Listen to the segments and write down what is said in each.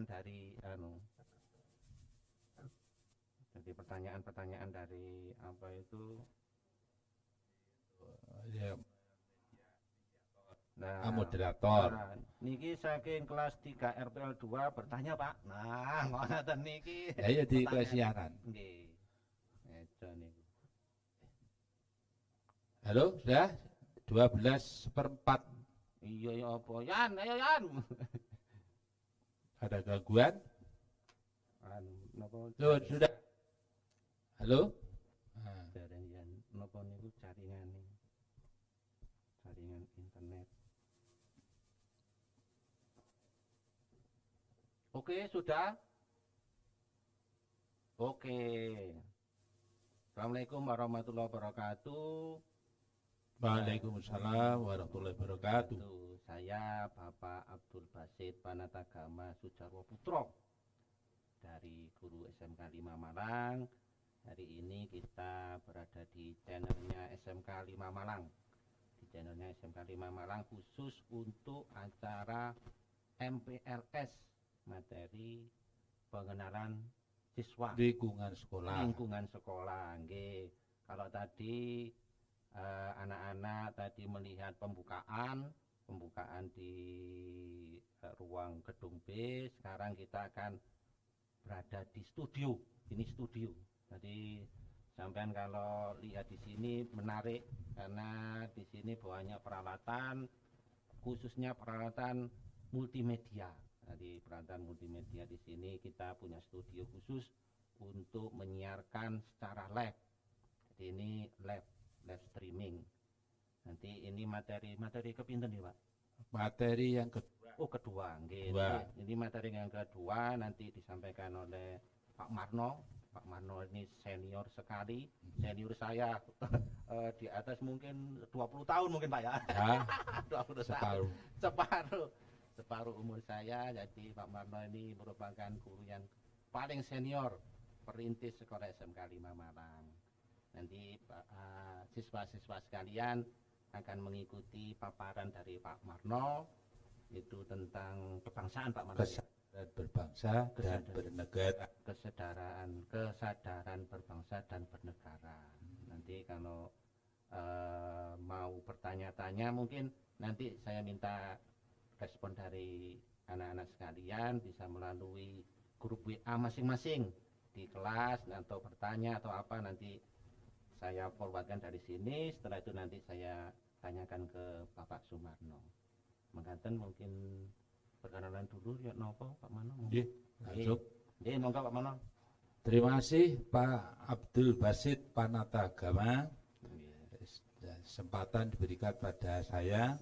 dari jadi pertanyaan-pertanyaan dari apa itu. Ya, Nah, moderator. niki saking kelas 3 RPL 2 bertanya, Pak. Nah, ngoten niki. Ya ya di kelas Pertanyaan. siaran. Nggih. Edo niku. Halo, sudah 12/4. Iya ya apa? Yan, ayo Yan. Ada gangguan? Napa? Loh, sudah. Halo? Nah, Jaringan napa niku jaringan internet. Oke, sudah. Oke. Assalamualaikum warahmatullahi wabarakatuh. Waalaikumsalam warahmatullahi wabarakatuh. Saya Bapak Abdul Basit Panatagama Sujarwo Putro dari Guru SMK 5 Malang. Hari ini kita berada di channelnya SMK 5 Malang. Di channelnya SMK 5 Malang khusus untuk acara MPLS, materi pengenalan siswa Lingkungan sekolah. Nggih. Kalau tadi anak-anak tadi melihat pembukaan di ruang gedung B, sekarang kita akan berada di studio. Ini studio. Jadi sampean kalau lihat di sini menarik karena di sini banyak peralatan, khususnya peralatan multimedia. Jadi peralatan multimedia di sini kita punya studio khusus untuk menyiarkan secara live. Jadi ini live streaming. Nanti ini materi kepinten nih, Pak? Materi yang kedua. Oh, kedua, nggih. Ini materi yang kedua nanti disampaikan oleh Pak Marno. Pak Marno ini senior sekali, senior saya di atas mungkin 20 tahun mungkin, Pak ya. Ya, 20 tahun. Separuh umur saya. Jadi Pak Marno ini merupakan guru yang paling senior perintis sekolah SMK 5 Malang. Nanti siswa-siswa sekalian akan mengikuti paparan dari Pak Marno itu tentang kebangsaan, Pak Marno. Kesadaran berbangsa dan bernegara. Kesadaran berbangsa dan bernegara. Nanti kalau mau bertanya-tanya mungkin nanti saya minta respon dari anak-anak sekalian bisa melalui grup WA masing-masing di kelas atau bertanya atau apa nanti saya forwardkan dari sini. Setelah itu nanti saya tanyakan ke Bapak Sumarno. Mengatakan mungkin perkenalan dulu ya nopo Pak Mano. Nggih, langsung. Nggih, monggo Pak Mano. Terima kasih Pak Abdul Basit Panatagama. Kesempatan diberikan pada saya.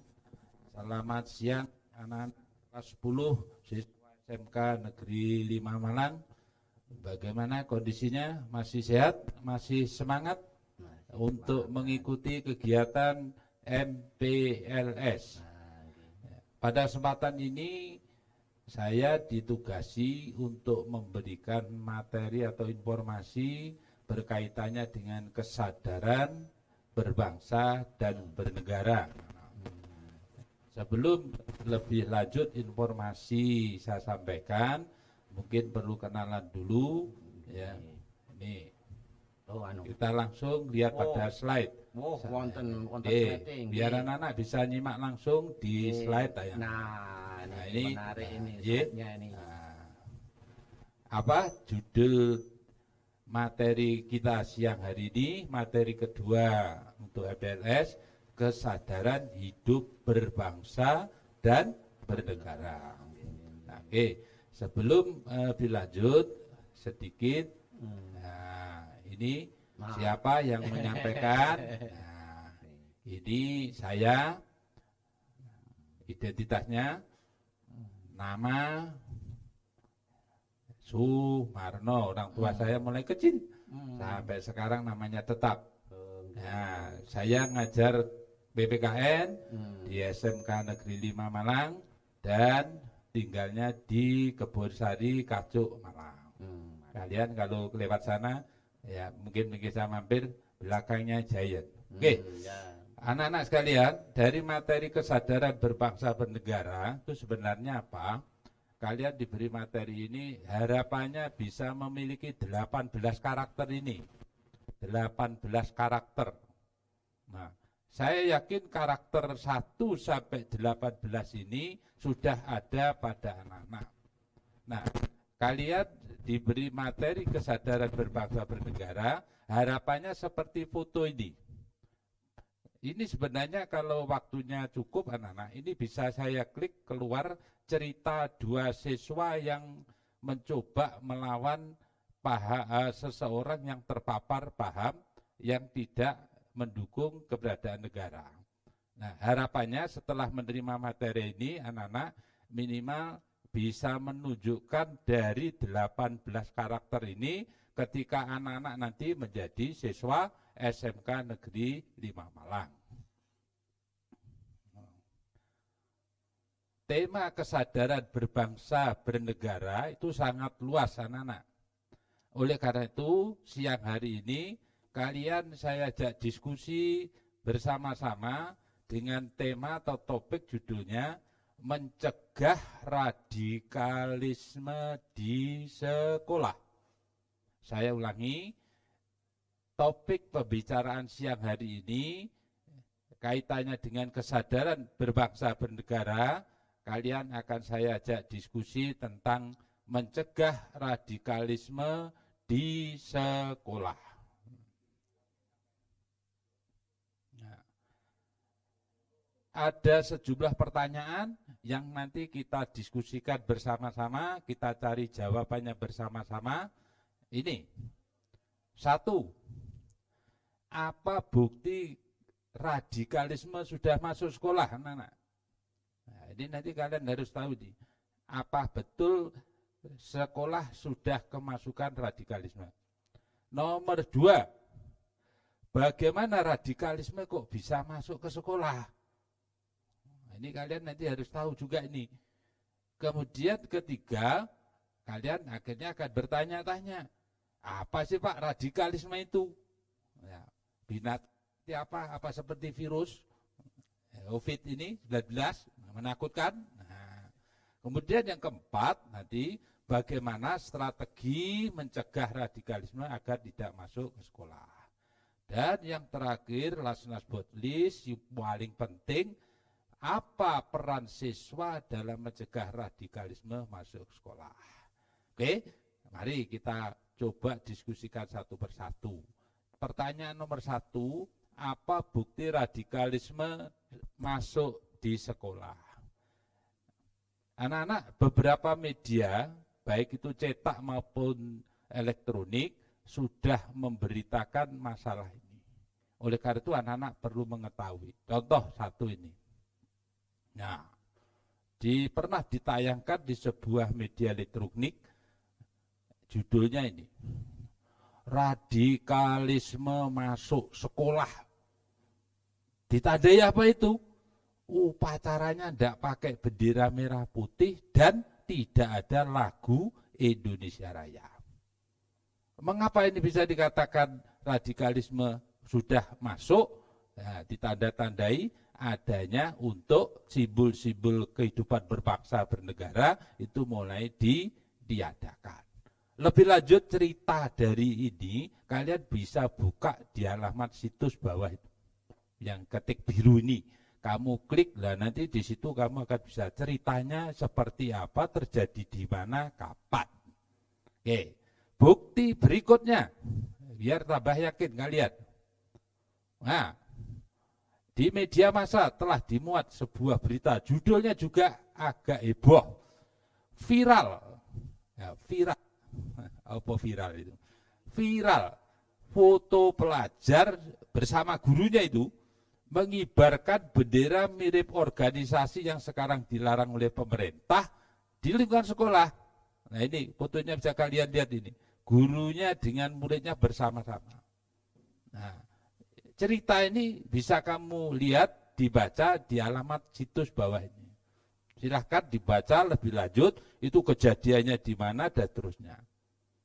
Selamat siang anak-anak kelas 10 siswa SMK Negeri 5 Malang. Bagaimana kondisinya? Masih sehat? Masih semangat untuk mengikuti kegiatan MPLS? Pada kesempatan ini saya ditugasi untuk memberikan materi atau informasi berkaitannya dengan kesadaran berbangsa dan bernegara. Sebelum lebih lanjut informasi saya sampaikan, mungkin perlu kenalan dulu ya. Ini kita langsung lihat pada slide. Wonten sliding. Biar anak-anak bisa nyimak langsung di slide ya. Nah, ini menarik ini slide-nya ini. Apa judul materi kita siang hari ini? Materi kedua untuk MPLS, kesadaran hidup berbangsa dan bernegara. Oke, sebelum dilanjut sedikit, ini siapa yang menyampaikan? Ini saya, identitasnya, nama Sumarno, orang tua saya mulai kecil sampai sekarang namanya tetap. Nah, saya ngajar PPKN di SMK Negeri 5 Malang dan tinggalnya di Kebonsari, Kacuk, Malang. Kalian kalau lewat sana ya mungkin bisa mampir, belakangnya Giant. Oke. Anak-anak sekalian, dari materi kesadaran berbangsa bernegara itu sebenarnya apa? kalian diberi materi ini harapannya bisa memiliki 18 karakter ini. 18 karakter. Nah, saya yakin karakter 1 sampai 18 ini sudah ada pada anak-anak. Nah, kalian diberi materi kesadaran berbangsa bernegara, harapannya seperti foto ini. Ini sebenarnya kalau waktunya cukup anak-anak, ini bisa saya klik keluar cerita 2 siswa yang mencoba melawan seseorang yang terpapar paham yang tidak mendukung keberadaan negara. Nah, harapannya setelah menerima materi ini anak-anak minimal bisa menunjukkan dari 18 karakter ini ketika anak-anak nanti menjadi siswa SMK Negeri 5 Malang. Tema kesadaran berbangsa bernegara itu sangat luas anak-anak. Oleh karena itu siang hari ini kalian saya ajak diskusi bersama-sama dengan tema atau topik judulnya mencegah radikalisme di sekolah. Saya ulangi, topik pembicaraan siang hari ini kaitannya dengan kesadaran berbangsa bernegara. Kalian akan saya ajak diskusi tentang mencegah radikalisme di sekolah. Nah, ada sejumlah pertanyaan yang nanti kita diskusikan bersama-sama, kita cari jawabannya bersama-sama. Ini, 1, apa bukti radikalisme sudah masuk sekolah, anak-anak? Nah, ini nanti kalian harus tahu nih, apa betul sekolah sudah kemasukan radikalisme. Nomor 2, bagaimana radikalisme kok bisa masuk ke sekolah? Nah, ini kalian nanti harus tahu juga ini. Kemudian ketiga, kalian akhirnya akan bertanya-tanya, apa sih Pak radikalisme itu? Ya, binatang apa seperti virus COVID ini 19 menakutkan. Nah, kemudian yang keempat nanti bagaimana strategi mencegah radikalisme agar tidak masuk ke sekolah. Dan yang terakhir last but not least yang paling penting, apa peran siswa dalam mencegah radikalisme masuk ke sekolah. Oke, mari kita coba diskusikan satu persatu. Pertanyaan nomor 1, apa bukti radikalisme masuk di sekolah? Anak-anak, beberapa media, baik itu cetak maupun elektronik, sudah memberitakan masalah ini. Oleh karena itu anak-anak perlu mengetahui. Contoh 1 ini. Nah, pernah ditayangkan di sebuah media elektronik, judulnya ini, radikalisme masuk sekolah. Ditandai apa itu? Upacaranya tidak pakai bendera merah putih dan tidak ada lagu Indonesia Raya. Mengapa ini bisa dikatakan radikalisme sudah masuk? Nah, ditanda-tandai adanya untuk simbol-simbol kehidupan berbangsa bernegara itu mulai diadakan. Lebih lanjut cerita dari ini, kalian bisa buka di alamat situs bawah itu. Yang ketik biru ini, kamu klik, lah nanti di situ kamu akan bisa ceritanya seperti apa, terjadi di mana, kapan. Oke, bukti berikutnya, biar tambah yakin kalian. Nah, di media massa telah dimuat sebuah berita, judulnya juga agak heboh, viral, ya, viral. Apa viral itu? Viral foto pelajar bersama gurunya itu mengibarkan bendera mirip organisasi yang sekarang dilarang oleh pemerintah di lingkungan sekolah. Nah ini fotonya bisa kalian lihat ini. Gurunya dengan muridnya bersama-sama. Nah, cerita ini bisa kamu lihat, dibaca di alamat situs bawah ini. Silahkan dibaca lebih lanjut, itu kejadiannya di mana dan terusnya.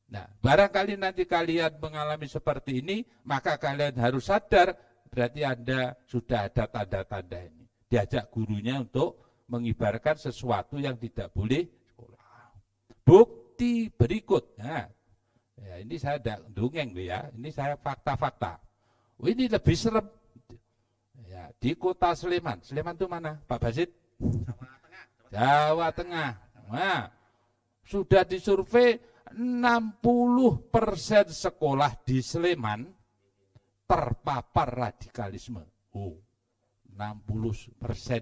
Nah, barangkali nanti kalian mengalami seperti ini, maka kalian harus sadar, berarti Anda sudah ada tanda-tanda ini. Diajak gurunya untuk mengibarkan sesuatu yang tidak boleh sekolah. bukti berikut. Nah, ya ini saya tidak dongeng ya, ini saya fakta-fakta. Ini lebih serem. Ya, di kota Sleman. Sleman itu mana, Pak Basit? Jawa Tengah. Nah, sudah disurvei 60% sekolah di Sleman terpapar radikalisme. Oh, 60%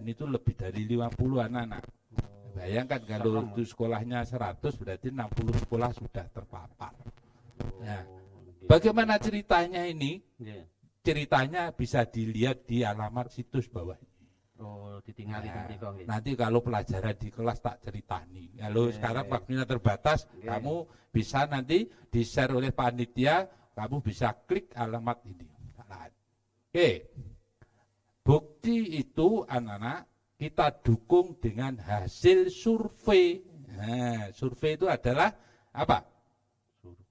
itu lebih dari 50 anak-anak. Bayangkan kalau itu sekolahnya 100 berarti 60 sekolah sudah terpapar. Nah, bagaimana ceritanya ini? Ceritanya bisa dilihat di alamat situs bawah. Oh, ditinggali nanti kok. Nanti kalau pelajaran di kelas tak ceritani. Kalau sekarang waktunya terbatas, kamu bisa nanti di-share oleh panitia, kamu bisa klik alamat ini. Oke. Bukti itu anak-anak kita dukung dengan hasil survei. Nah, survei itu adalah apa?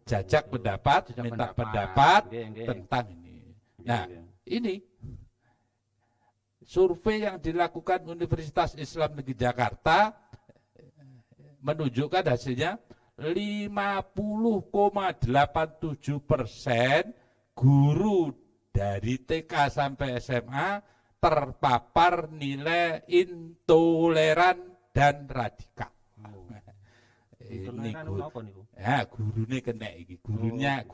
Jajak pendapat, minta pendapat tentang ini. Nah, ini survei yang dilakukan Universitas Islam Negeri Jakarta menunjukkan hasilnya 50,87% guru dari TK sampai SMA terpapar nilai intoleran dan radikal. Ini gurunya kena iki, gurunya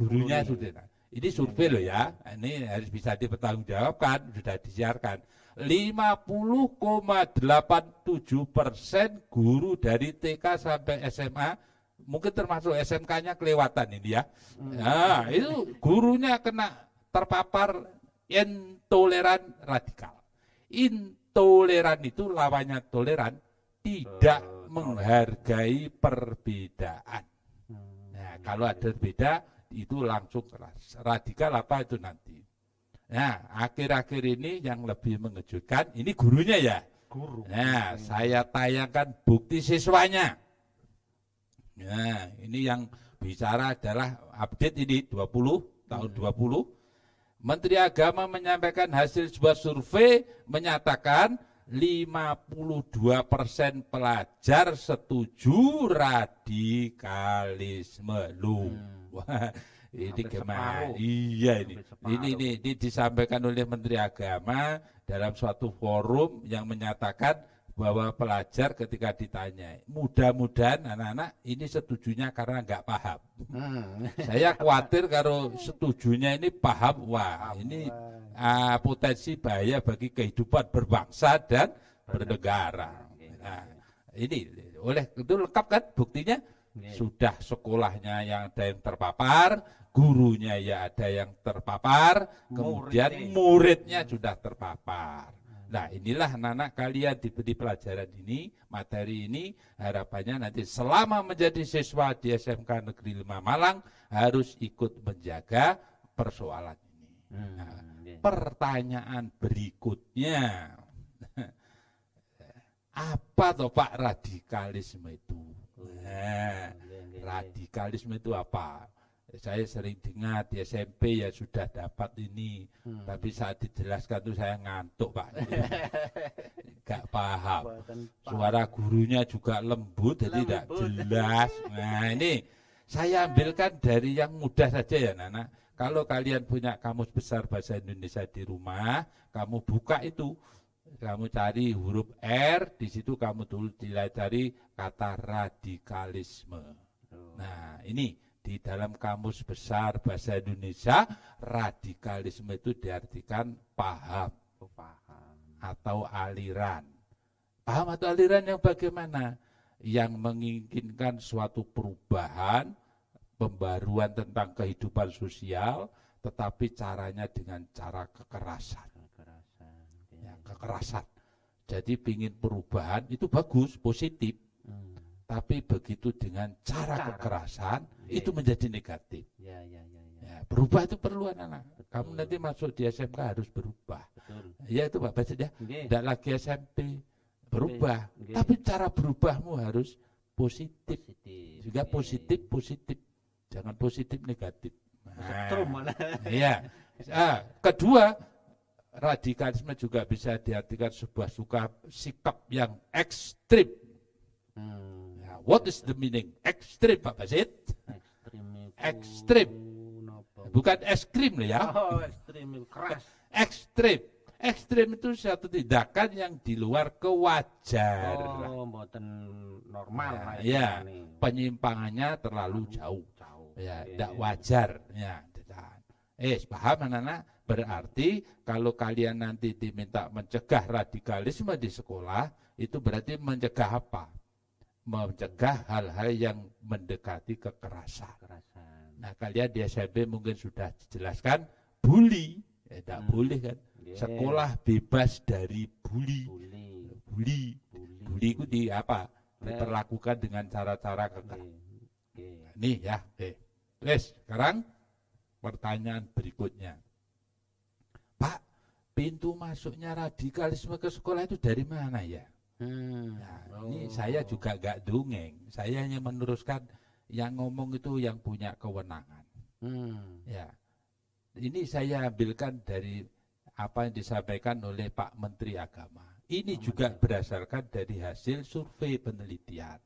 sudah. Ini survei loh ya, ini harus bisa dipertanggungjawabkan, sudah disiarkan. 50,87% guru dari TK sampai SMA, mungkin termasuk SMK-nya kelewatan ini ya. Nah, itu gurunya kena terpapar intoleran radikal. Intoleran itu lawannya toleran, tidak menghargai perbedaan. Nah, kalau ada beda itu langsung keras. Radikal apa itu nanti. Nah, akhir-akhir ini yang lebih mengejutkan, ini gurunya ya. Guru. Nah, saya tayangkan bukti siswanya. Nah, ini yang bicara adalah update ini 20 tahun 20. Menteri Agama menyampaikan hasil sebuah survei menyatakan 52% pelajar setuju radikalisme. Wah, ini gimana? Iya ini disampaikan oleh Menteri Agama dalam suatu forum yang menyatakan bahwa pelajar ketika ditanya, mudah-mudahan anak-anak ini setujunya karena nggak paham. Saya khawatir kalau setujunya ini paham, wah ini potensi bahaya bagi kehidupan berbangsa dan bernegara. Nah, ini oleh itu lengkap kan buktinya? Sudah sekolahnya yang ada yang terpapar, gurunya ya ada yang terpapar, kemudian muridnya sudah terpapar. Nah, inilah anak-anak kalian diberi pelajaran ini, materi ini, harapannya nanti selama menjadi siswa di SMK Negeri 5 Malang harus ikut menjaga persoalan ini. Nah, pertanyaan berikutnya, apa toh Pak radikalisme itu? Nah, radikalisme itu apa? Saya sering dengar di SMP ya sudah dapat ini, tapi saat dijelaskan tuh saya ngantuk Pak, nggak paham. Suara gurunya juga lembut, jadi tidak jelas. Nah ini saya ambilkan dari yang mudah saja ya Nana. Kalau kalian punya kamus besar bahasa Indonesia di rumah, kamu buka itu, kamu cari huruf R, di situ kamu tulis cari kata radikalisme. Nah ini. Di dalam kamus besar bahasa Indonesia, radikalisme itu diartikan paham atau aliran. Paham atau aliran yang bagaimana? Yang menginginkan suatu perubahan, pembaruan tentang kehidupan sosial, tetapi caranya dengan cara kekerasan. Ya, kekerasan. Jadi ingin perubahan itu bagus, positif. Tapi begitu dengan cara kekerasan itu menjadi negatif. Ya, berubah itu perlu anak-anak. Kamu nanti masuk di SMK harus berubah. Ya itu Pak Basit ya. Tidak lagi SMP berubah. Tapi cara berubahmu harus positif. Juga positif. Jangan positif negatif. Iya. Kedua, radikalisme juga bisa diartikan sebuah sikap yang ekstrim. What is the meaning? Ekstrim, Pak Basit. Ekstrim itu Ekstrim. napa? Bukan es krim loh ya. Oh, ekstrim itu keras. Ekstrim. Ekstrim itu suatu tindakan yang di luar kewajar. Oh, mboten normal Ya, lah ya. istilahnya. Penyimpangannya terlalu jauh. Jauh. Ya, Oke. tidak wajar. Ya, paham anak-anak? Berarti kalau kalian nanti diminta mencegah radikalisme di sekolah, itu berarti mencegah apa? Mencegah hal-hal yang mendekati kekerasan. Kekerasan. Nah, kalian di SMP mungkin sudah dijelaskan bully. Tidak boleh kan? Yeah. Sekolah bebas dari bully. Bully. Bully. Bully itu di apa? Diperlakukan dengan cara-cara Oke. kekerasan. Oke. Nih ya, Wes, sekarang pertanyaan berikutnya. Pak, pintu masuknya radikalisme ke sekolah itu dari mana ya? Nah, ini saya juga gak dongeng. Saya hanya meneruskan yang ngomong itu yang punya kewenangan. Ya, ini saya ambilkan dari apa yang disampaikan oleh Pak Menteri Agama. Ini juga berdasarkan dari hasil survei penelitian.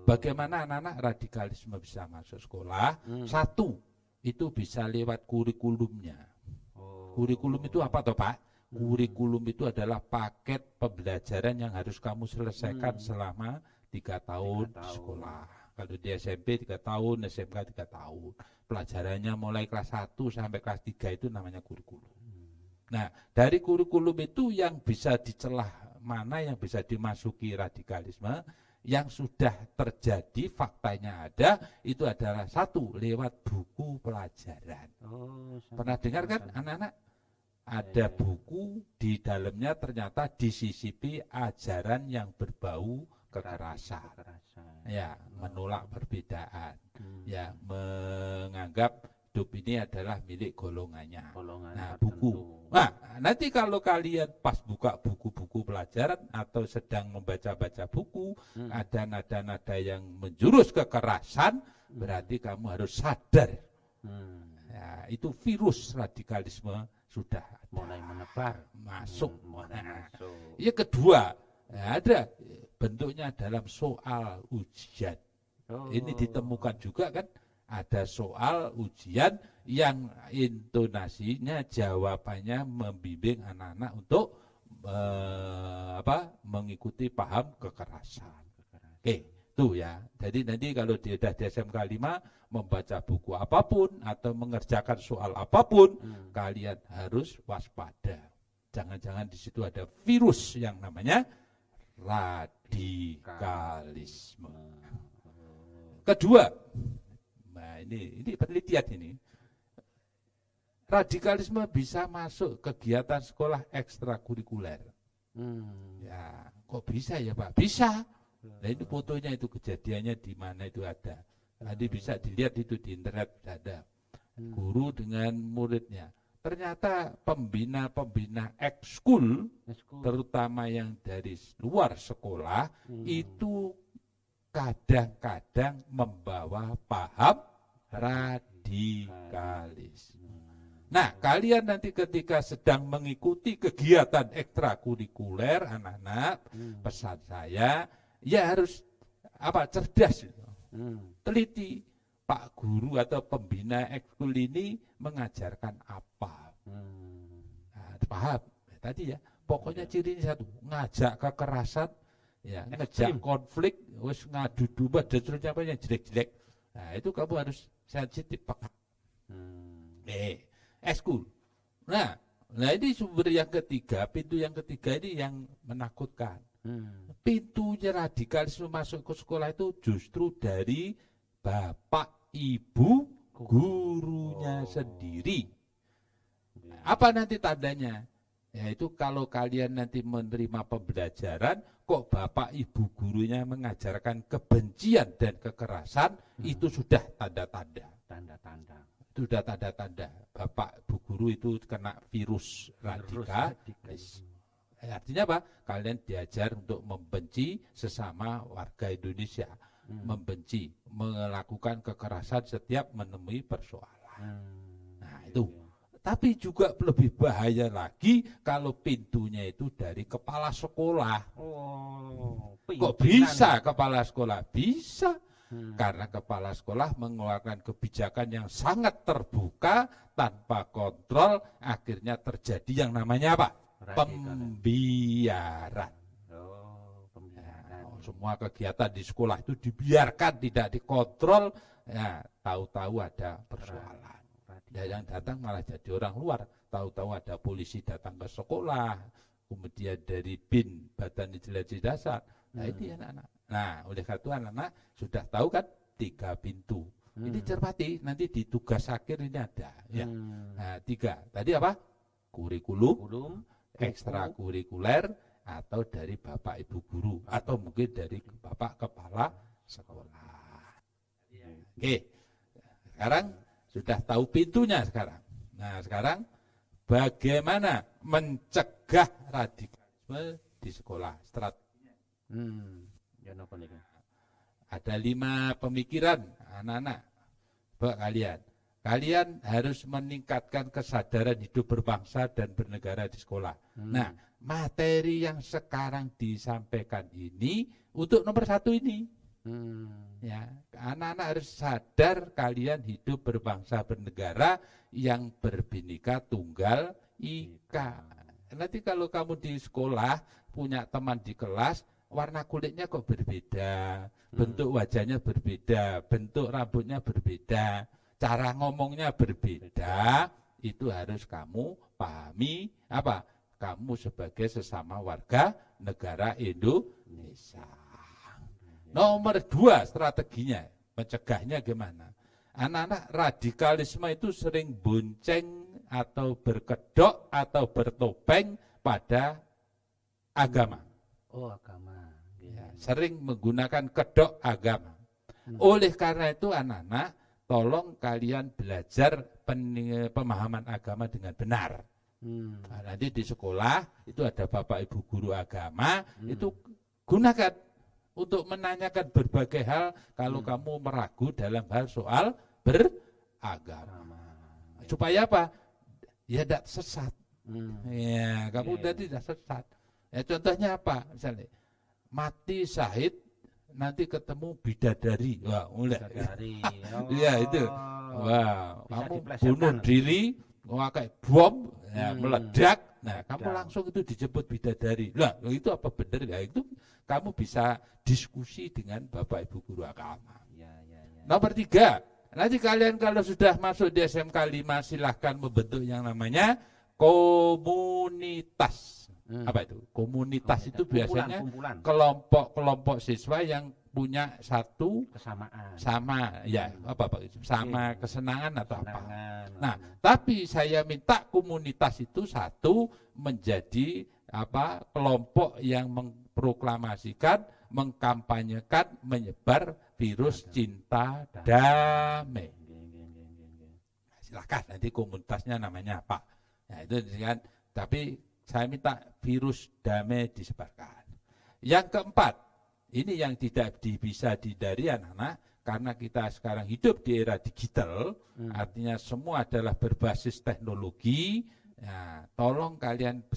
Bagaimana anak-anak radikalisme bisa masuk sekolah? Satu, itu bisa lewat kurikulumnya. Kurikulum itu apa toh Pak? Kurikulum itu adalah paket pembelajaran yang harus kamu selesaikan selama 3 tahun di sekolah. Kalau di SMP 3 tahun, SMK 3 tahun. Pelajarannya mulai kelas 1 sampai kelas 3 itu namanya kurikulum. Nah, dari kurikulum itu yang bisa dicelah mana yang bisa dimasuki radikalisme, yang sudah terjadi, faktanya ada, itu adalah satu, lewat buku pelajaran. Pernah dengar kan anak-anak? Ada buku di dalamnya ternyata disisipi ajaran yang berbau kekerasan. Ya, menolak perbedaan. Ya, menganggap hidup ini adalah milik golongannya. Nah, buku. Nah, nanti kalau kalian pas buka buku-buku pelajaran atau sedang membaca-baca buku, ada nada-nada yang menjurus kekerasan, berarti kamu harus sadar. Ya, itu virus radikalisme sudah ada. Mulai menebar, masuk. masuk. Yang kedua, ada bentuknya dalam soal ujian. Ini ditemukan juga kan, ada soal ujian yang intonasinya, jawabannya membimbing anak-anak untuk mengikuti paham kekerasan. Oke, itu ya. Jadi nanti kalau di SMK 5 membaca buku apapun atau mengerjakan soal apapun, kalian harus waspada. Jangan-jangan di situ ada virus yang namanya radikalisme. Kedua, nah ini penelitian ini. Radikalisme bisa masuk kegiatan sekolah ekstrakurikuler. Ya, kok bisa ya Pak? Bisa. Nah ini fotonya itu, kejadiannya di mana itu ada. Nanti bisa dilihat itu di internet ada. Guru dengan muridnya. Ternyata pembina-pembina ekskul, terutama yang dari luar sekolah, itu kadang-kadang membawa paham radikalis. Nah, kalian nanti ketika sedang mengikuti kegiatan ekstrakurikuler, anak-anak, pesan saya, ya harus cerdas, teliti. Pak guru atau pembina ekskul ini mengajarkan apa? Nah, paham? Tadi ya, pokoknya cirinya satu, ngajak kekerasan, ya, ngejak konflik, wis ngadu domba dan seterusnya apa yang jelek-jelek. Nah, itu kamu harus sensitif, Pak. Ekskul. Nah, ini sumber yang ketiga, pintu yang ketiga ini yang menakutkan. Pintunya radikalisme masuk ke sekolah itu justru dari bapak, ibu, gurunya sendiri. Apa nanti tandanya? Yaitu kalau kalian nanti menerima pembelajaran, kok bapak, ibu, gurunya mengajarkan kebencian dan kekerasan, itu sudah tanda-tanda. Itu sudah tanda-tanda. Bapak, ibu guru itu kena virus radikalis. Artinya apa? Kalian diajar untuk membenci sesama warga Indonesia. Membenci, melakukan kekerasan setiap menemui persoalan. Nah itu. Tapi juga lebih bahaya lagi kalau pintunya itu dari kepala sekolah. Oh, Kok pimpinan. bisa kepala sekolah? Bisa. Karena kepala sekolah mengeluarkan kebijakan yang sangat terbuka, tanpa kontrol, akhirnya terjadi yang namanya apa? Pembiaran. Oh, pembiaran. Semua kegiatan di sekolah itu dibiarkan, tidak dikontrol, ya tahu-tahu ada persoalan. Ya, yang datang malah jadi orang luar. Tahu-tahu ada polisi datang ke sekolah, kemudian dari BIN, Badan Intelijensi Dasar. Nah ini anak-anak. Nah oleh karena itu anak-anak sudah tahu kan 3 pintu. Ini cermati, nanti di tugas akhir ini ada. Ya. Nah 3, tadi apa? Kurikulum, ekstrakurikuler, atau dari Bapak Ibu Guru, atau mungkin dari Bapak Kepala Sekolah. Oke, sekarang sudah tahu pintunya sekarang. Nah sekarang bagaimana mencegah radikalisme di sekolah? Strateginya. Ada 5 pemikiran anak-anak buat kalian. Kalian harus meningkatkan kesadaran hidup berbangsa dan bernegara di sekolah. Nah materi yang sekarang disampaikan ini untuk nomor 1 ini. Ya, anak-anak harus sadar kalian hidup berbangsa bernegara yang berbhinneka tunggal ika. Nanti kalau kamu di sekolah punya teman di kelas, warna kulitnya kok berbeda, bentuk wajahnya berbeda, bentuk rambutnya berbeda, cara ngomongnya berbeda, itu harus kamu pahami apa? Kamu sebagai sesama warga negara Indonesia. Nomor 2 strateginya, mencegahnya gimana? Anak-anak radikalisme itu sering bonceng atau berkedok atau bertopeng pada agama. Oh, agama. Ya, sering menggunakan kedok agama. Oleh karena itu anak-anak, tolong kalian belajar pemahaman agama dengan benar. Nah, nanti di sekolah itu ada Bapak Ibu Guru agama, itu gunakan untuk menanyakan berbagai hal kalau kamu meragu dalam hal soal beragama. Supaya apa? Ya tidak sesat. Ya, kamu tidak sesat. Ya, contohnya apa? Misalnya mati syahid nanti ketemu bidadari. Wah, mulai. Iya itu. Wah, kamu bunuh diri, memakai bom, ya, meledak. Nah, kamu langsung itu dijemput bidadari. Lah, itu apa benar ya? Itu kamu bisa diskusi dengan Bapak Ibu Guru agama. Nomor 3, nanti kalian kalau sudah masuk di SMK 5 silahkan membentuk yang namanya komunitas. Apa itu? Komunitas itu biasanya kelompok-kelompok siswa yang punya satu kesamaan. Sama ya, apa Pak? Sama kesenangan atau apa. Nah, tapi saya minta komunitas itu satu menjadi apa? Kelompok yang mengproklamasikan, mengkampanyekan, menyebar virus cinta damai. Silakan nanti komunitasnya namanya apa. Nah, itu kan, tapi saya minta virus damai disebarkan. Yang keempat, ini yang tidak bisa dihindari anak-anak, karena kita sekarang hidup di era digital, artinya semua adalah berbasis teknologi. Ya, tolong kalian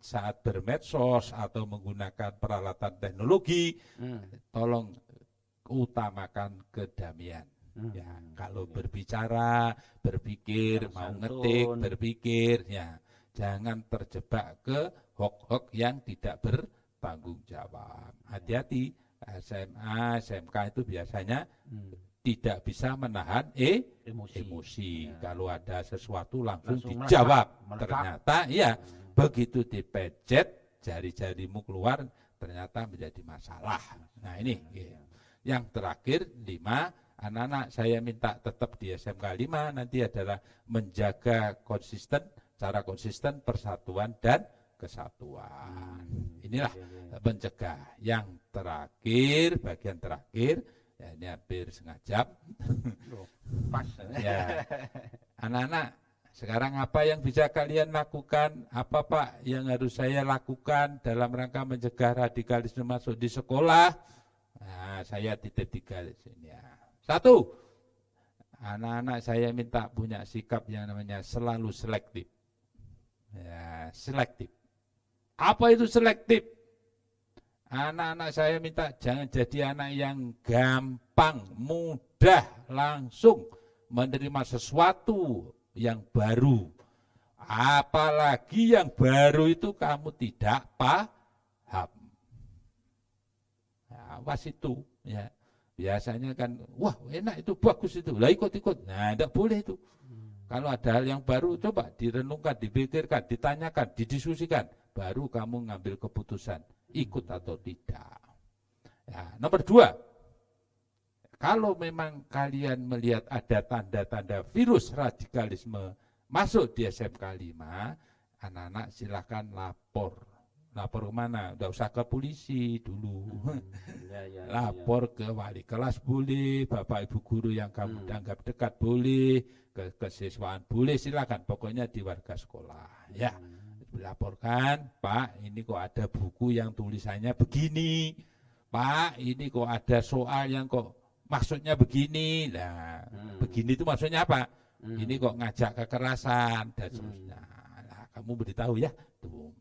saat bermedsos atau menggunakan peralatan teknologi, tolong utamakan kedamaian. Ya, kalau berbicara, berpikir, mau ngetik, berpikir, ya jangan terjebak ke hoax-hoax yang tidak bertanggung jawab. Hati-hati, SMA, SMK itu biasanya tidak bisa menahan emosi. Ya. Kalau ada sesuatu langsung dijawab. Meledak. Ternyata ya begitu dipecet, jari-jarimu keluar, ternyata menjadi masalah. Nah ini yang terakhir 5, anak-anak saya minta tetap di SMK 5 nanti adalah menjaga secara konsisten persatuan dan kesatuan. Inilah mencegah. Yang terakhir, bagian terakhir, ya ini hampir setengah jam. Pas. Ya. Anak-anak, sekarang apa yang bisa kalian lakukan? Apa Pak yang harus saya lakukan dalam rangka mencegah radikalisme masuk di sekolah? Nah, saya titip 3 di sini ya. 1, Anak-anak saya minta punya sikap yang namanya selalu selektif. Ya, selektif. Apa itu selektif? Anak-anak saya minta jangan jadi anak yang gampang, mudah, langsung menerima sesuatu yang baru. Apalagi yang baru itu kamu tidak paham. Nah, awas itu, ya. Biasanya kan, wah enak itu, bagus itu, lah ikut-ikut. Nah, tidak boleh itu. Kalau ada hal yang baru, coba direnungkan, dipikirkan, ditanyakan, didiskusikan. Baru kamu ngambil keputusan, ikut atau tidak. Ya, nomor 2, kalau memang kalian melihat ada tanda-tanda virus radikalisme masuk di SMK 5, anak-anak silakan lapor. Lapor kemana? Udah usah ke polisi dulu. Lapor ke wali kelas boleh, bapak ibu guru yang kamu anggap dekat boleh, ke kesiswaan boleh, silakan. Pokoknya di warga sekolah. Ya, dilaporkan, Pak, ini kok ada buku yang tulisannya begini. Pak, ini kok ada soal yang kok maksudnya begini. Nah, begini itu maksudnya apa? Ini kok ngajak kekerasan dan seterusnya. Nah, kamu beritahu ya. Tuh.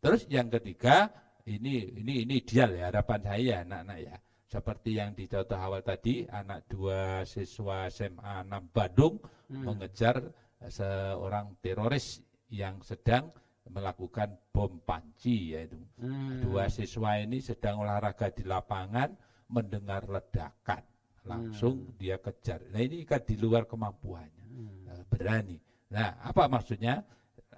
Terus yang ketiga, ini ideal ya, harapan saya anak-anak ya. Seperti yang dicontoh awal tadi, anak 2 siswa SMA 6 Bandung mengejar seorang teroris yang sedang melakukan bom panci, yaitu 2 siswa ini sedang olahraga di lapangan, mendengar ledakan, langsung dia kejar. Nah, ini kan di luar kemampuannya, berani. Nah, apa maksudnya?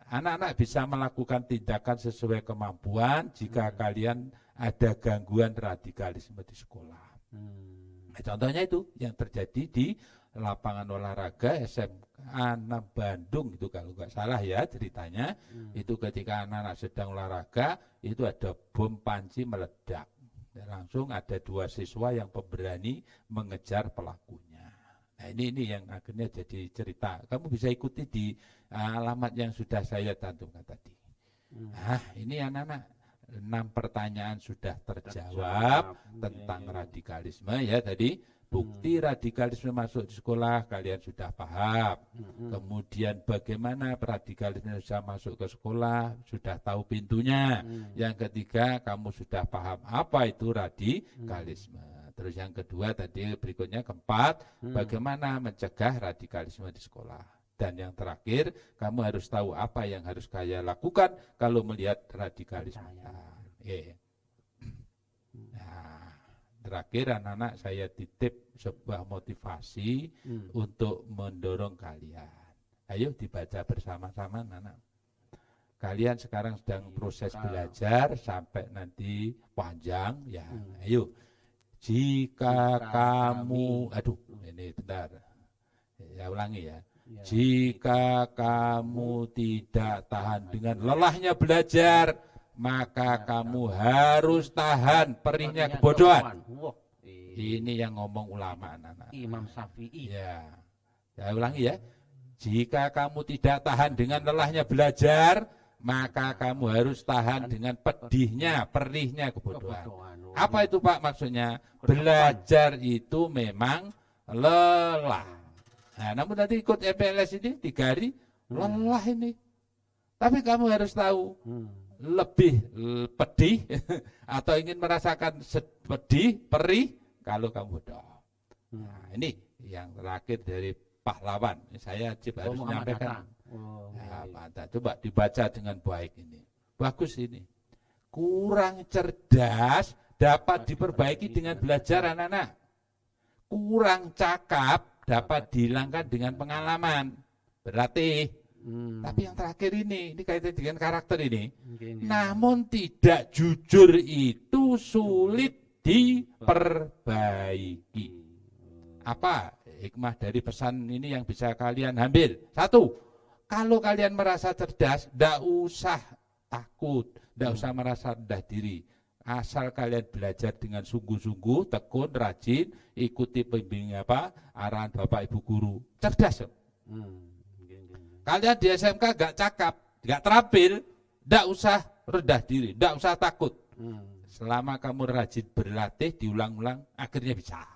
Anak-anak bisa melakukan tindakan sesuai kemampuan jika kalian ada gangguan radikalisme di sekolah. Nah, contohnya itu yang terjadi di lapangan olahraga SMA 6 Bandung itu kalau nggak salah ya ceritanya. Itu ketika anak-anak sedang olahraga itu ada bom panci meledak. Dan langsung ada 2 siswa yang pemberani mengejar pelakunya. Nah, ini yang akhirnya jadi cerita. Kamu bisa ikuti di alamat yang sudah saya cantumkan tadi. Nah, ini anak-anak 6 pertanyaan sudah terjawab tentang radikalisme ya tadi. Bukti radikalisme masuk di sekolah kalian sudah paham. Kemudian bagaimana radikalisme bisa masuk ke sekolah sudah tahu pintunya. Yang ketiga kamu sudah paham apa itu radikalisme. Terus yang kedua tadi berikutnya keempat, bagaimana mencegah radikalisme di sekolah. Dan yang terakhir, kamu harus tahu apa yang harus kalian lakukan kalau melihat radikalisme. Nah, terakhir anak-anak saya titip sebuah motivasi untuk mendorong kalian. Ayo dibaca bersama-sama anak-anak. Kalian sekarang sedang proses belajar sampai nanti panjang ya. Ayo. Jika kamu, ini bentar, ya ulangi ya. Jika kamu tidak tahan dengan lelahnya belajar, maka kamu harus tahan perihnya kebodohan. Ini yang ngomong ulama anak-anak. Imam Syafi'i. Ya, ulangi ya. Jika kamu tidak tahan dengan lelahnya belajar, maka kamu harus tahan dengan pedihnya, perihnya kebodohan. Apa itu Pak maksudnya? Belajar itu memang lelah. Nah, namun nanti ikut MPLS ini 3 hari, lelah ini. Tapi kamu harus tahu, lebih pedih atau ingin merasakan pedih, perih, kalau kamu bodoh. Nah, ini yang terakhir dari pahlawan. Saya harus menyampaikan. Coba dibaca dengan baik ini. Bagus ini. Kurang cerdas dapat diperbaiki dengan belajar anak-anak. Kurang cakap dapat dihilangkan dengan pengalaman. Berlatih. Tapi yang terakhir ini kaitan dengan karakter ini. Namun tidak jujur itu sulit diperbaiki. Apa hikmah dari pesan ini yang bisa kalian ambil? 1, kalau kalian merasa cerdas, tidak usah takut, tidak usah merasa rendah diri. Asal kalian belajar dengan sungguh-sungguh, tekun, rajin, ikuti pembimbing arahan Bapak Ibu guru. Cerdas. Kalian di SMK gak cakap, gak terampil, tidak usah rendah diri, tidak usah takut. Selama kamu rajin berlatih, diulang-ulang, akhirnya bisa.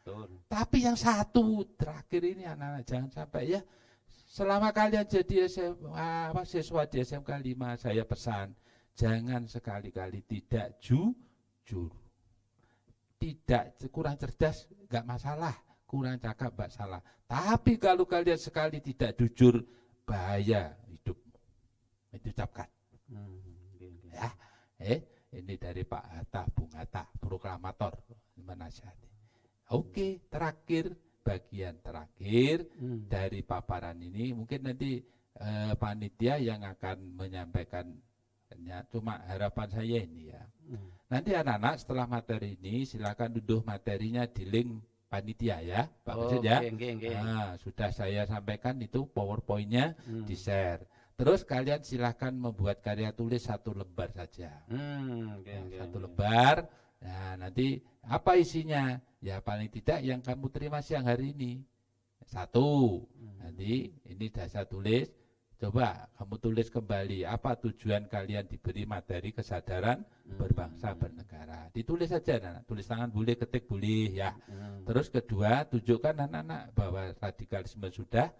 Betul. Tapi yang satu terakhir ini anak-anak jangan sampai ya, selama kalian jadi siswa di SMK 5, saya pesan jangan sekali-kali tidak jujur. Tidak, kurang cerdas nggak masalah, kurang cakap nggak salah. Tapi kalau kalian sekali tidak jujur, bahaya hidupmu. Itu ucapkan. Ya, ini dari Pak Hatta, Bung Hatta, proklamator menasihati. Oke, terakhir, bagian terakhir dari paparan ini mungkin nanti panitia yang akan menyampaikannya. Cuma harapan saya ini ya. Nanti anak-anak setelah materi ini silakan duduk materinya di link panitia ya, Pak Presiden ya. Nah, sudah saya sampaikan itu PowerPoint-nya di share. Terus kalian silahkan membuat karya tulis 1 lembar saja. 1 lembar. Nah, nanti apa isinya? Ya paling tidak yang kamu terima siang hari ini. 1. Nanti ini dasar tulis. Coba kamu tulis kembali apa tujuan kalian diberi materi kesadaran berbangsa bernegara. Ditulis saja, anak. Tulis tangan boleh, ketik boleh ya. Terus kedua, tunjukkan anak-anak bahwa radikalisme sudah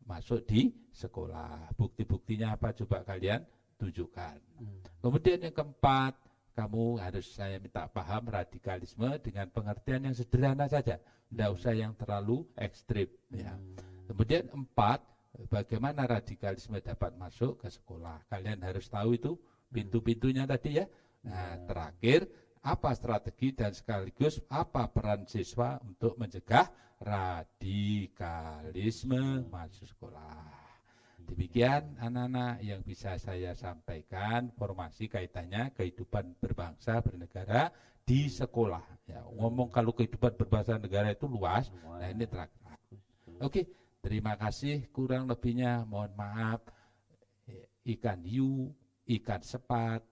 masuk di sekolah. Bukti-buktinya apa coba kalian tunjukkan. Kemudian yang keempat, kamu harus saya minta paham radikalisme dengan pengertian yang sederhana saja. Tidak usah yang terlalu ekstrim ya. Kemudian 4, bagaimana radikalisme dapat masuk ke sekolah. Kalian harus tahu itu pintu-pintunya tadi ya. Nah, terakhir apa strategi dan sekaligus apa peran siswa untuk mencegah radikalisme masuk sekolah. Demikian anak-anak yang bisa saya sampaikan formasi kaitannya kehidupan berbangsa bernegara di sekolah. Ya, ngomong kalau kehidupan berbangsa negara itu luas. Nah, ini terakhir. Oke, terima kasih. Kurang lebihnya mohon maaf. Ikan hiu, ikan sepat,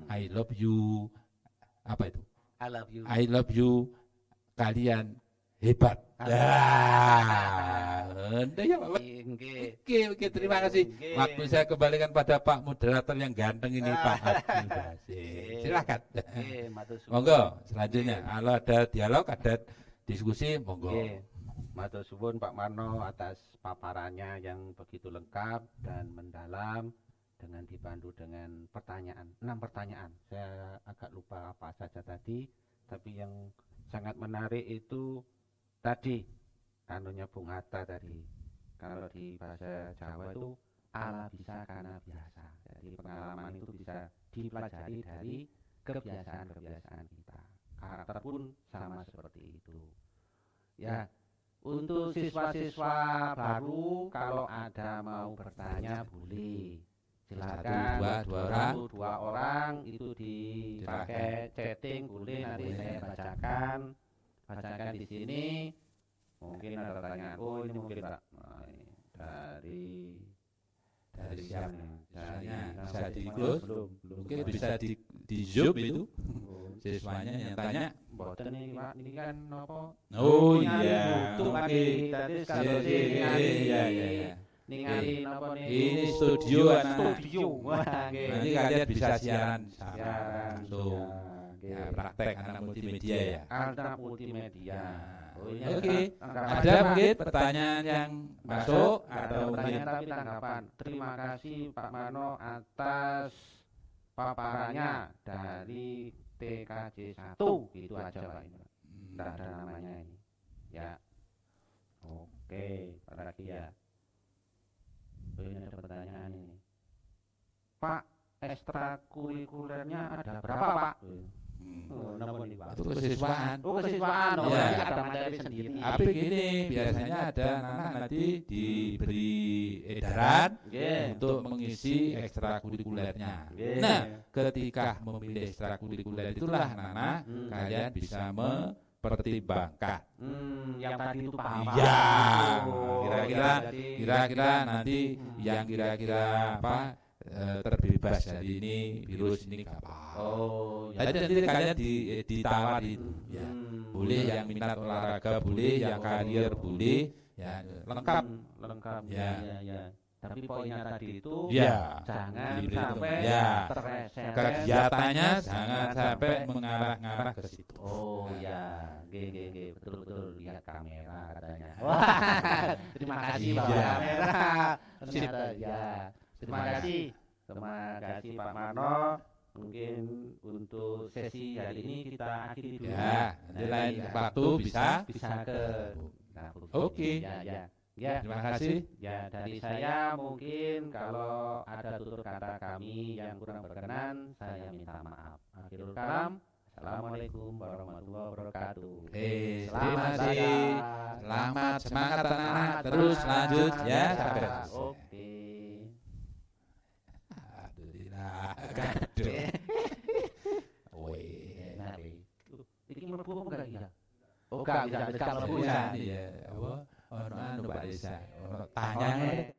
I love you. Apa itu? I love you. I love you. Kalian hebat. Ya, Pak. Oke, terima kasih. Waktu saya kembalikan pada Pak moderator yang ganteng ini, Pak Abdul Basit. Silakan. Monggo, selanjutnya. Kalau ada dialog, ada diskusi, monggo. Matur suwun Pak Marno atas paparannya yang begitu lengkap dan mendalam dengan dibantu dengan pertanyaan, 6 pertanyaan. Saya agak lupa apa saja tadi, tapi yang sangat menarik itu tadi anunya Bung Hatta tadi. Kalau di bahasa Jawa itu ala bisa karena biasa. Jadi pengalaman itu bisa dipelajari dari kebiasaan-kebiasaan kita. Karakter pun sama seperti itu. Ya, untuk siswa-siswa baru kalau ada mau bertanya boleh. Silakan dua orang itu dipakai chatting boleh, nanti saya bacakan di sini. Mungkin ada pertanyaan. Oh, ini mungkin Pak. Nah, ini dari siapa? Bisa di-close, mungkin bisa di Zoom itu. Siswanya yang tanya. Boten ini Pak, ini kan apa? Oh iya. Oke. Tadi kalau iya. Ningali apa nih? Ini studio. Wah, nanti kalian bisa siaran langsung. Ya, praktek anak multimedia ya. Anak multimedia. Oke. Ada mungkin pertanyaan yang masuk atau pertanyaan tapi tanggapan. Terima kasih Pak Marno atas paparannya dari TKJ 1. Gitu aja Pak. Tidak ada namanya ini. Ya. Oke, lagi ya. Ini ada pertanyaan ini. Pak, ekstrakurikulernya ada berapa Pak? Itu kesiswaan. Kesiswaan. Ya. Ada materi sendiri. Tapi gini, biasanya ada anak nanti diberi edaran untuk mengisi ekstrakurikulernya. Nah, ketika memilih ekstrakurikuler itulah anak-anak kalian bisa mempertimbangkan. Yang tadi itu paham. Iya. Kira-kira nanti yang kira-kira apa terbebas dari ini virus ini apa? Nanti kalian ditawari itu. Ya. Boleh yang minat olahraga, boleh yang karier, boleh ya lengkap. Lengkap. Ya. Tapi poinnya tadi itu Ya, jangan diberi sampai ya. terseret. Kegiatannya jangan sampai mengarah-ngarah ke situ. Oh ya, betul lihat kamera katanya. Wah, terima kasih Pak Iya. kamera. Ternyata ya. Terima kasih Pak Mano. Mungkin untuk sesi hari ini kita akhiri dulu. Ya, nanti lain waktu bisa. ke. Nah, Oke. Ya. Terima kasih. Ya, dari saya mungkin kalau ada tutur kata kami yang kurang berkenan, saya minta maaf. Akhirul kalam. Assalamualaikum warahmatullahi wabarakatuh. Terima kasih. Selamat semangat anak-anak. Terus lanjut ya. Sampai. Oke. Alhamdulillah. Gaduh. Weh. Nah, ini mlebu apa enggak ya? Oh, enggak bisa mlebu ya. Iya, apa? Ono anu Pak Desa. Ono tanyane